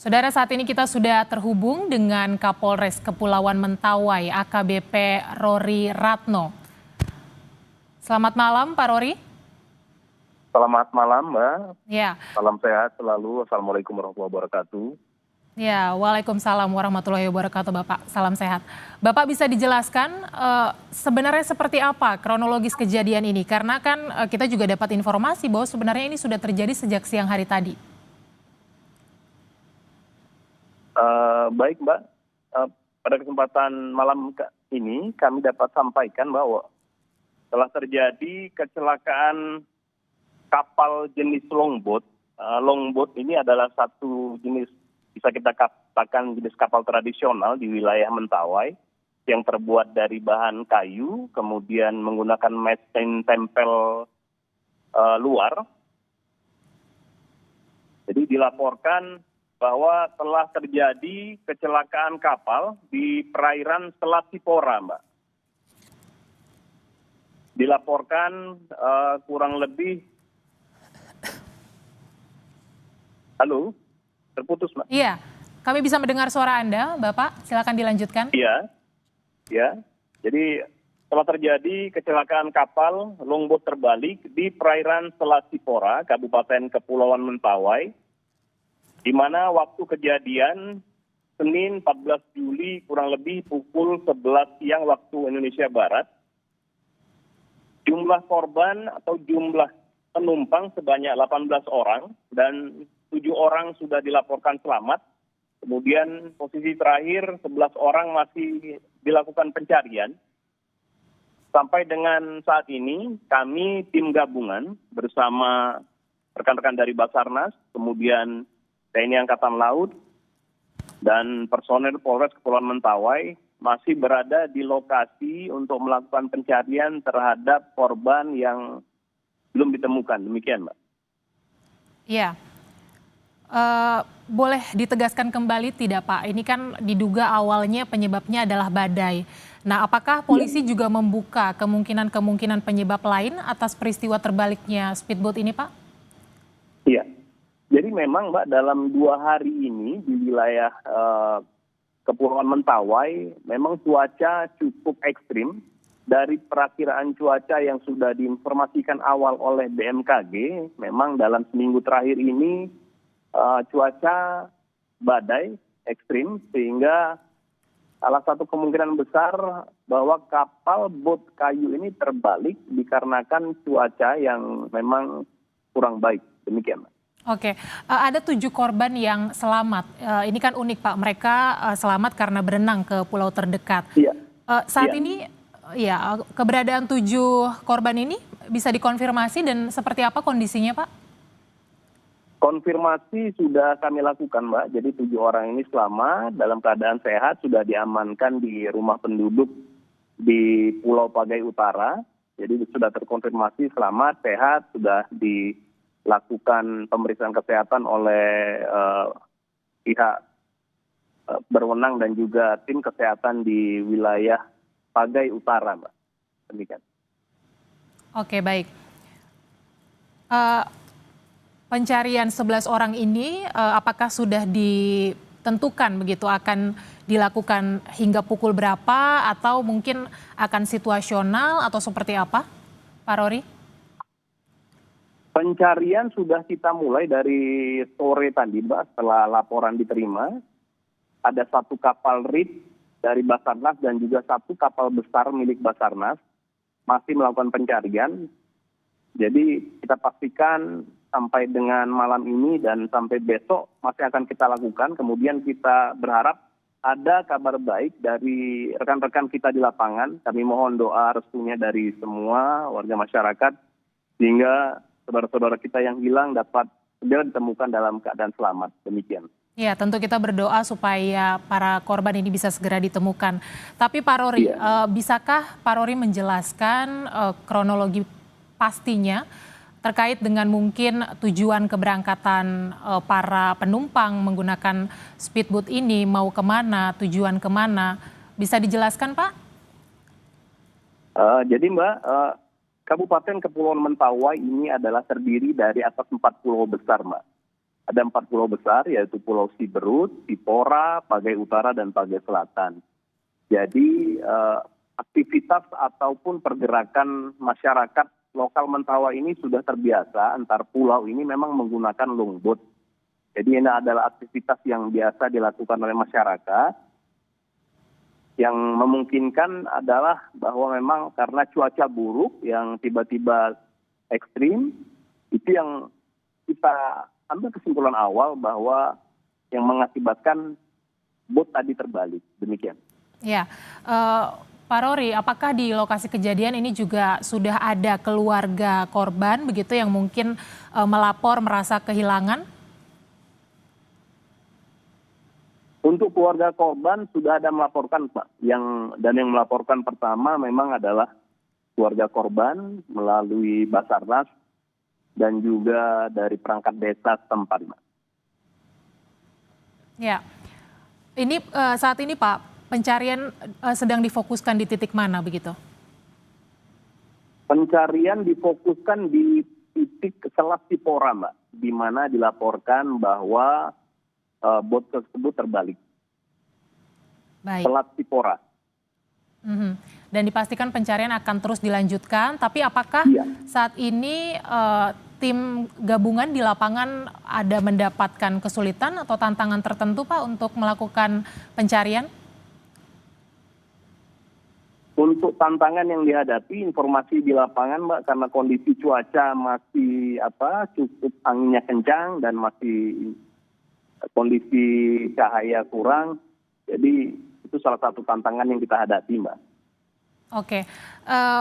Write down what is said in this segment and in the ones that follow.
Saudara, saat ini kita sudah terhubung dengan Kapolres Kepulauan Mentawai, AKBP Rory Ratno. Selamat malam, Pak Rory. Selamat malam, Mbak. Ya, Salam sehat selalu. Assalamualaikum warahmatullahi wabarakatuh. ya, Waalaikumsalam warahmatullahi wabarakatuh, Bapak. Salam sehat. Bapak bisa dijelaskan sebenarnya seperti apa kronologis kejadian ini? Karena kan kita juga dapat informasi bahwa sebenarnya ini sudah terjadi sejak siang hari tadi. Baik, Mbak. Pada kesempatan malam ini kami dapat sampaikan bahwa telah terjadi kecelakaan kapal jenis longboat. Longboat ini adalah satu jenis, bisa kita katakan jenis kapal tradisional di wilayah Mentawai yang terbuat dari bahan kayu, kemudian menggunakan mesin tempel luar. Jadi dilaporkan bahwa telah terjadi kecelakaan kapal di perairan Selat Sipora, Mbak. Dilaporkan kurang lebih... Halo, terputus, Mbak. Iya, kami bisa mendengar suara Anda, Bapak. Silakan dilanjutkan. Iya, ya. Jadi telah terjadi kecelakaan kapal longboat terbalik di perairan Selat Sipora, Kabupaten Kepulauan Mentawai, di mana waktu kejadian Senin 14 Juli kurang lebih pukul 11 siang waktu Indonesia Barat. Jumlah korban atau jumlah penumpang sebanyak 18 orang dan 7 orang sudah dilaporkan selamat. Kemudian posisi terakhir 11 orang masih dilakukan pencarian. Sampai dengan saat ini kami tim gabungan bersama rekan-rekan dari Basarnas, kemudian TNI Angkatan Laut, dan personel Polres Kepulauan Mentawai masih berada di lokasi untuk melakukan pencarian terhadap korban yang belum ditemukan. Demikian, Mbak. Iya. Boleh ditegaskan kembali tidak, Pak? Ini kan diduga awalnya penyebabnya adalah badai. Nah, apakah polisi juga membuka kemungkinan-kemungkinan penyebab lain atas peristiwa terbaliknya speedboat ini, Pak? Iya. Jadi memang, Mbak, dalam 2 hari ini di wilayah Kepulauan Mentawai memang cuaca cukup ekstrim. Dari perakiraan cuaca yang sudah diinformasikan awal oleh BMKG, memang dalam seminggu terakhir ini cuaca badai ekstrim, sehingga salah satu kemungkinan besar bahwa kapal bot kayu ini terbalik dikarenakan cuaca yang memang kurang baik. Demikian, Mbak. Oke, ada 7 korban yang selamat. Ini kan unik, Pak. Mereka selamat karena berenang ke pulau terdekat. Iya. Saat Iya. ini, ya, keberadaan 7 korban ini bisa dikonfirmasi dan seperti apa kondisinya, Pak? Konfirmasi sudah kami lakukan, Mbak. Jadi 7 orang ini selamat, dalam keadaan sehat, sudah diamankan di rumah penduduk di Pulau Pagai Utara. Jadi sudah terkonfirmasi selamat, sehat, sudah dilakukan pemeriksaan kesehatan oleh pihak berwenang dan juga tim kesehatan di wilayah Pagai Utara, Mbak. Demikian. Oke, baik. Pencarian 11 orang ini apakah sudah ditentukan begitu akan dilakukan hingga pukul berapa atau mungkin akan situasional atau seperti apa, Pak Rory? Pencarian sudah kita mulai dari sore tadi, Mbak, setelah laporan diterima. Ada 1 kapal RIT dari Basarnas dan juga 1 kapal besar milik Basarnas masih melakukan pencarian. Jadi kita pastikan sampai dengan malam ini dan sampai besok masih akan kita lakukan. Kemudian kita berharap ada kabar baik dari rekan-rekan kita di lapangan. Kami mohon doa restunya dari semua warga masyarakat sehingga saudara-saudara kita yang hilang dapat segera ditemukan dalam keadaan selamat. Demikian. Ya, tentu kita berdoa supaya para korban ini bisa segera ditemukan. Tapi Pak Rory, bisakah Pak Rory menjelaskan kronologi pastinya terkait dengan mungkin tujuan keberangkatan para penumpang menggunakan speedboat ini, mau kemana, tujuan kemana? Bisa dijelaskan, Pak? Jadi, Mbak, Kabupaten Kepulauan Mentawai ini adalah terdiri dari atas 4 pulau besar, Mbak. Ada 4 pulau besar, yaitu Pulau Siberut, Sipora, Pagai Utara, dan Pagai Selatan. Jadi aktivitas ataupun pergerakan masyarakat lokal Mentawai ini sudah terbiasa. Antar pulau ini memang menggunakan longboat. Jadi ini adalah aktivitas yang biasa dilakukan oleh masyarakat. Yang memungkinkan adalah bahwa memang karena cuaca buruk yang tiba-tiba ekstrim, itu yang kita ambil kesimpulan awal bahwa yang mengakibatkan bot tadi terbalik. Demikian. Ya, Pak Rory, apakah di lokasi kejadian ini juga sudah ada keluarga korban begitu yang mungkin melapor merasa kehilangan? Untuk keluarga korban sudah ada melaporkan, Pak. Yang melaporkan pertama memang adalah keluarga korban melalui Basarnas dan juga dari perangkat desa setempat, Pak. Ya, ini saat ini Pak, pencarian sedang difokuskan di titik mana begitu? Pencarian difokuskan di titik Selat Sipora, Mbak, di mana dilaporkan bahwa bot tersebut terbalik. Baik. Selat Sipora. Dan dipastikan pencarian akan terus dilanjutkan. Tapi apakah saat ini tim gabungan di lapangan ada mendapatkan kesulitan atau tantangan tertentu Pak untuk melakukan pencarian? Untuk tantangan yang dihadapi, informasi di lapangan, Mbak, karena kondisi cuaca masih cukup anginnya kencang dan masih kondisi cahaya kurang, jadi itu salah satu tantangan yang kita hadapi, Mbak. Oke,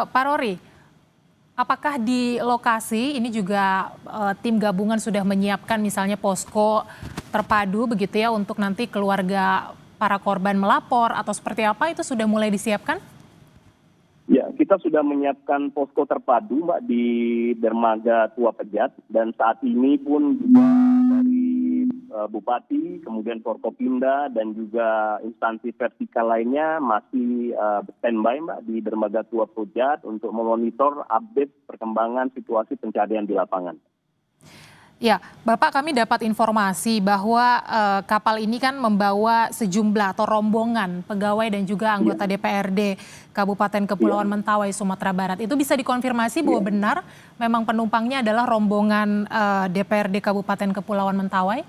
Pak Rory, apakah di lokasi ini juga tim gabungan sudah menyiapkan misalnya posko terpadu begitu ya untuk nanti keluarga para korban melapor atau seperti apa, itu sudah mulai disiapkan? Ya, kita sudah menyiapkan posko terpadu, Mbak, di Dermaga Tua Pejat, dan saat ini pun juga dari Bupati, kemudian Forkopimda, dan juga instansi vertikal lainnya masih standby, Mbak, di Dermaga Tua Pejat untuk memonitor update perkembangan situasi pencarian di lapangan. Ya, Bapak, kami dapat informasi bahwa kapal ini kan membawa sejumlah atau rombongan pegawai dan juga anggota DPRD Kabupaten Kepulauan Mentawai, Sumatera Barat. Itu bisa dikonfirmasi bahwa benar memang penumpangnya adalah rombongan DPRD Kabupaten Kepulauan Mentawai?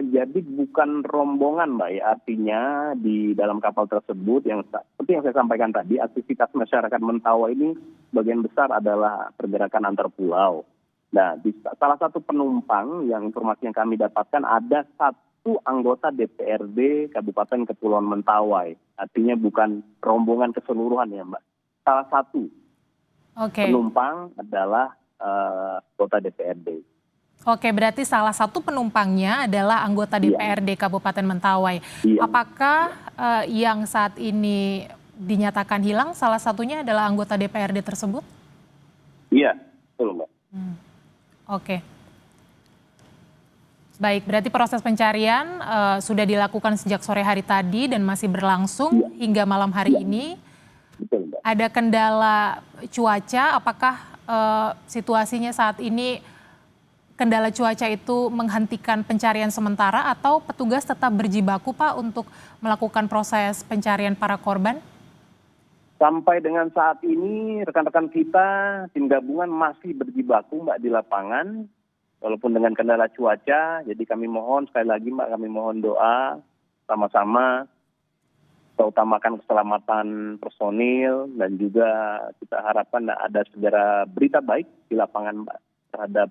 Jadi bukan rombongan, Mbak, ya. Artinya di dalam kapal tersebut yang seperti yang saya sampaikan tadi, aktivitas masyarakat Mentawai ini bagian besar adalah pergerakan antar pulau. Nah, salah satu penumpang yang informasi yang kami dapatkan ada satu anggota DPRD Kabupaten Kepulauan Mentawai. Artinya bukan rombongan keseluruhan ya, Mbak. Salah satu penumpang adalah anggota DPRD. Oke, berarti salah satu penumpangnya adalah anggota DPRD Kabupaten Mentawai. Apakah yang saat ini dinyatakan hilang salah satunya adalah anggota DPRD tersebut? Iya, betul, Mbak. Oke. Baik, berarti proses pencarian sudah dilakukan sejak sore hari tadi dan masih berlangsung hingga malam hari ini. Betul, Mbak. Ada kendala cuaca, apakah situasinya saat ini kendala cuaca itu menghentikan pencarian sementara atau petugas tetap berjibaku, Pak, untuk melakukan proses pencarian para korban? Sampai dengan saat ini rekan-rekan kita tim gabungan masih berjibaku, Mbak, di lapangan walaupun dengan kendala cuaca. Jadi kami mohon sekali lagi, Mbak, kami mohon doa sama-sama kita utamakan keselamatan personil dan juga kita harapkan ada segera berita baik di lapangan, Mbak, terhadap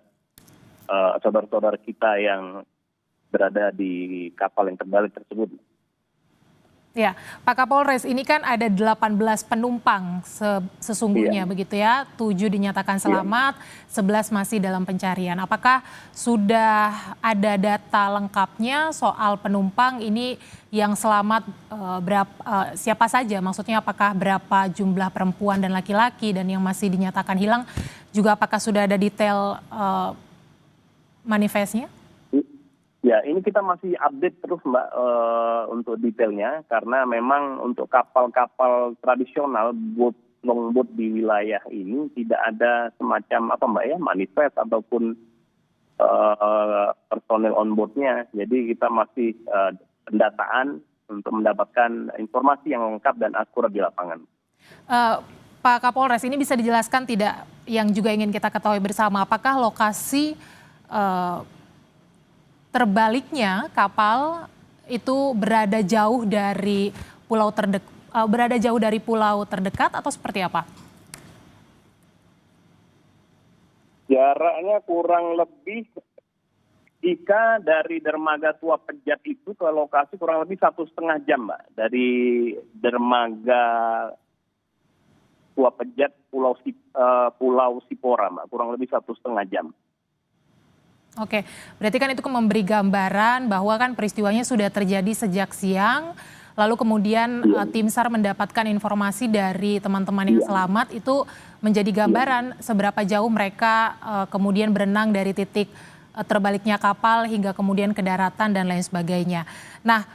saudara-saudara kita yang berada di kapal yang terbalik tersebut. Ya, Pak Kapolres, ini kan ada 18 penumpang sesungguhnya begitu ya, 7 dinyatakan selamat, 11 masih dalam pencarian. Apakah sudah ada data lengkapnya soal penumpang ini yang selamat siapa saja? Maksudnya apakah berapa jumlah perempuan dan laki-laki dan yang masih dinyatakan hilang, juga apakah sudah ada detail manifestnya? Ya, ini kita masih update terus, Mbak, untuk detailnya karena memang untuk kapal-kapal tradisional longboat di wilayah ini tidak ada semacam Mbak ya, manifest ataupun personil onboardnya. Jadi kita masih pendataan untuk mendapatkan informasi yang lengkap dan akurat di lapangan. Pak Kapolres, ini bisa dijelaskan tidak yang juga ingin kita ketahui bersama, apakah lokasi terbaliknya kapal itu berada jauh dari pulau terdekat atau seperti apa? Jaraknya kurang lebih jika dari dermaga Tua Pejat itu ke lokasi kurang lebih 1,5 jam, Mbak. Dari dermaga Tua Pejat Pulau Sipora, Mbak. Kurang lebih 1,5 jam. Oke, berarti kan itu memberi gambaran bahwa kan peristiwanya sudah terjadi sejak siang, lalu kemudian tim SAR mendapatkan informasi dari teman-teman yang selamat, itu menjadi gambaran seberapa jauh mereka kemudian berenang dari titik terbaliknya kapal hingga kemudian ke daratan dan lain sebagainya. Nah,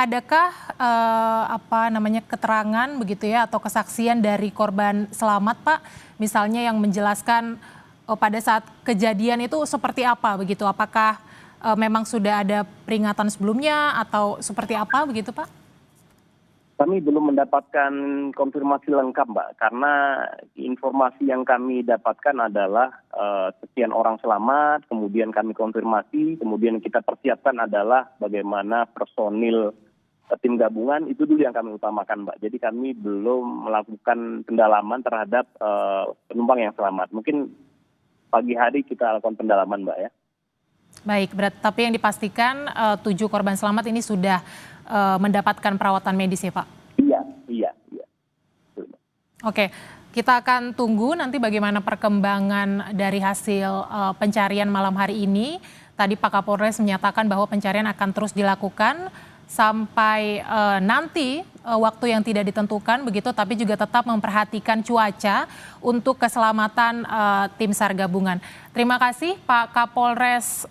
adakah keterangan begitu ya atau kesaksian dari korban selamat, Pak? Misalnya yang menjelaskan pada saat kejadian itu seperti apa begitu? Apakah memang sudah ada peringatan sebelumnya atau seperti apa begitu, Pak? Kami belum mendapatkan konfirmasi lengkap, Mbak, karena informasi yang kami dapatkan adalah sekian orang selamat, kemudian kami konfirmasi, kemudian kita persiapkan adalah bagaimana personil tim gabungan, itu dulu yang kami utamakan, Mbak. Jadi kami belum melakukan pendalaman terhadap penumpang yang selamat. Mungkin pagi hari kita lakukan pendalaman, Mbak, ya. Baik, tapi yang dipastikan 7 korban selamat ini sudah mendapatkan perawatan medis ya, Pak? Iya. Oke, kita akan tunggu nanti bagaimana perkembangan dari hasil pencarian malam hari ini. Tadi Pak Kapolres menyatakan bahwa pencarian akan terus dilakukan sampai nanti waktu yang tidak ditentukan begitu, tapi juga tetap memperhatikan cuaca untuk keselamatan tim SAR gabungan. Terima kasih Pak Kapolres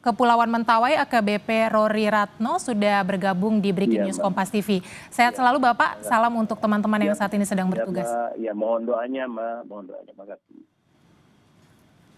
Kepulauan Mentawai AKBP Rory Ratno sudah bergabung di Breaking News Kompas TV. Sehat selalu Bapak, salam untuk teman-teman yang saat ini sedang bertugas. Ya, mohon doanya, Mbak, mohon doanya. Terima kasih.